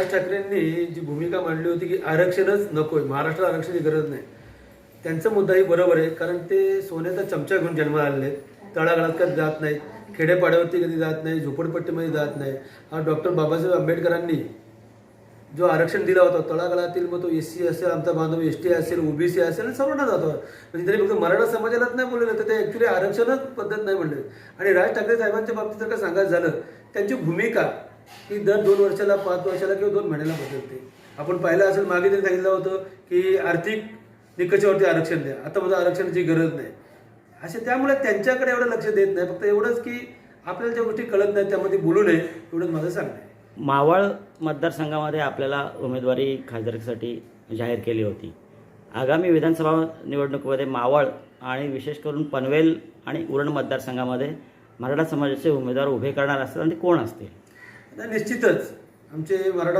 राज ठाकरेंनी जी भूमिका मांडली होती की आरक्षणच नकोय, महाराष्ट्राला आरक्षणाची गरज नाही, त्यांचा मुद्दाही बरोबर आहे. कारण ते सोन्याचा चमचा घेऊन जन्माला आलेले आहेत. तळागाळात कधी जात नाहीत, खेडेपाड्यावरती कधी जात नाही, झोपडपट्टीमध्ये जात नाही. हा डॉक्टर बाबासाहेब आंबेडकरांनी जो आरक्षण दिला होता तळागाळातील, मग तो SC असेल, आमचा बांधव ST असेल, OBC असेल, सर्वांना जातो. म्हणजे तरी फक्त मराठा समाजालाच नाही बोलले, तर ते ॲक्च्युली आरक्षणच पद्धत नाही म्हणले. आणि राज ठाकरे साहेबांच्या बाबतीत जर का सांगायचं झालं, त्यांची भूमिका ही दर 2 वर्षाला, 5 वर्षाला किंवा 2 महिन्याला बदलते. आपण पाहिलं असेल, मागे त्यांनी सांगितलं होतं की आर्थिक निकषावरती आरक्षण द्या, आता माझं आरक्षणाची गरज नाही असे. त्यामुळे त्यांच्याकडे एवढं लक्ष देत नाही. फक्त एवढंच की आपल्याला ज्या गोष्टी कळत नाही त्यामध्ये बोलू नये, एवढंच माझं सांगणं आहे. मावळ मतदारसंघामध्ये आपल्याला उमेदवारी खासदारकीसाठी जाहीर केली होती. आगामी विधानसभा निवडणुकीमध्ये मावळ आणि विशेष करून पनवेल आणि उरण मतदारसंघामध्ये मराठा समाजाचे उमेदवार उभे करणार असतील आणि ते कोण असतील? निश्चितच आमचे मराठा